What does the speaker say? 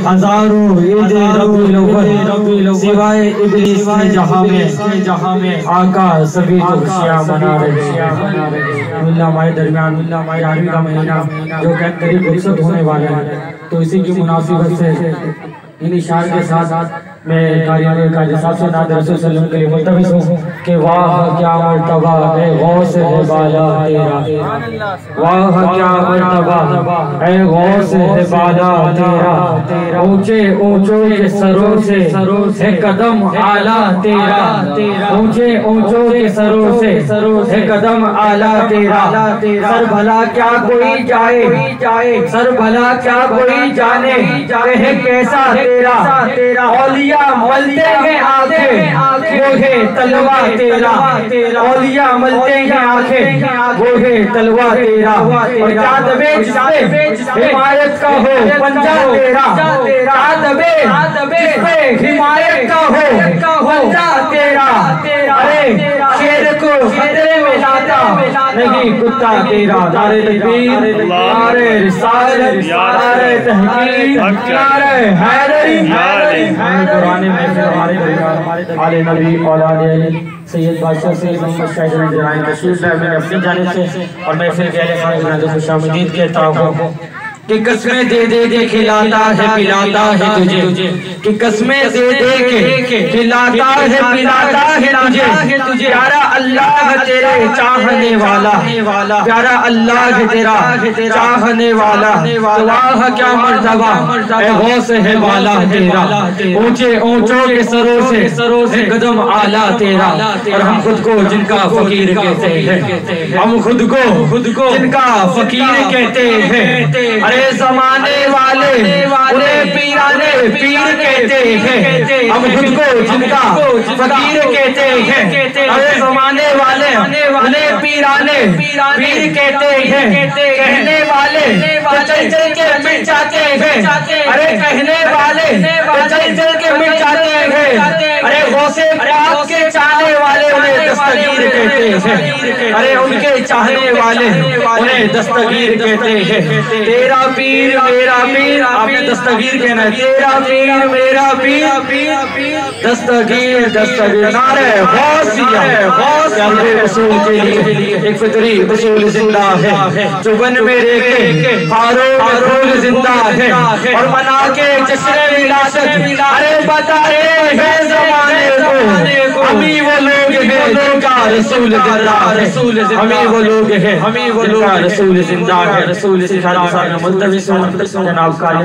ہزاروں عید ربیع الاول سوائے ابلیس کے جہاں میں آقا سبھی تو خوشیاں منا رہے ہیں۔ اللہ ہمارے درمیان یارویں کا مہینہ جو کہ قریب رخصت ہونے والا ہے، تو اسی کی مناسبت سے انہی شعر کے ساتھ میں قاری کا جساب سے نعت رسول صلی اللہ علیہ وسلم کے لیے ملتمس ہوں کہ واہ کیا مرتبہ اے غوث ہے بالا تیرا، واہ کیا مرتبہ اے غوث ہے بالا تیرا، اونچے اونچوں کے سروں سے ہے قدم اعلیٰ تیرا، اونچے اونچوں کے سروں سے ہے قدم اعلیٰ تیرا، سر بھلا کیا کوئی جائے، سر بھلا کیا کوئی جانے کہ کیسا تیرا، اولیاء ملتے ہیں آنکھیں وہ ہے تلوہ تیرا، اولیاء ملتے ہیں آنکھیں وہ ہے تلوہ تیرا، اور جادبے جس پہ حمایت کا ہو پنجہ تیرا، جادبے جس پہ حمایت کا ہو پنجہ تیرا، ارے شیر کو خطرے میں لاتا نہیں کتا تیرا، نعرہ تکبیر، نعرہ رسالت، نعرہ تحقیق، نعرہ حیدری، قرآن محفل ہمارے درمیان آل نبی اولاد علی سید بادشاہ سید محمد شاہد رضوان تشریف لائے، میں اپنی جانب سے اور محفل کے اہل خانہ جنازہ خوش آمدید کہتا ہوں کہ قسمیں دے دے کے کھلاتا ہے پلاتا ہے تجھے، کہ قسمیں دے دے کے کھلاتا ہے پلاتا ہے تجھے، پیارا اللہ تیرے چاہنے والا، پیارا اللہ تیرا چاہنے والا، واہ کیا مرتبہ اے غوث ہے بالا تیرا، اونچے اونچوں کے سروں سے قدم اعلیٰ تیرا، اور ہم خود کو جن کا فقیر کہتے ہیں، ہم خود کو جن کا فقیر کہتے ہیں، ارے زمانے والے انہیں پیرانے پیر کہتے ہیں، ہم خود کو جن کا فقیر کہتے ہیں، ارے زمانے والے انہیں پیرانے پیر کہتے ہیں، کہنے والے چل چل کے مٹ جاتے ہیں، ارے کہنے والے چل چل کے مٹ جاتے ہیں، ارے غوث پاک کے چاہنے والے انہیں دستگیر کہتے ہیں، ارے ان کے چاہنے والے انہیں دستگیر کہتے ہیں، تیرا پیر میرا پیر، آپ نے دستگیر کہنا ہے، تیرا پیر میرا پیر، دستگیر، نعرہ غوثیہ، غوث رسول کے لیے ایک فطری رسول زندہ ہے، جو بن میرے کے فاروق رسول زندہ ہے، اور منا کے جشن ولادت، ارے بتا رہے ہیں زمانے کو، ہمیں وہ لوگ ہیں جن کا رسول زندہ ہے، ہمیں وہ لوگ ہیں جن کا رسول زندہ ہے، رسول زندہ ہے، ملتمس جناب قاری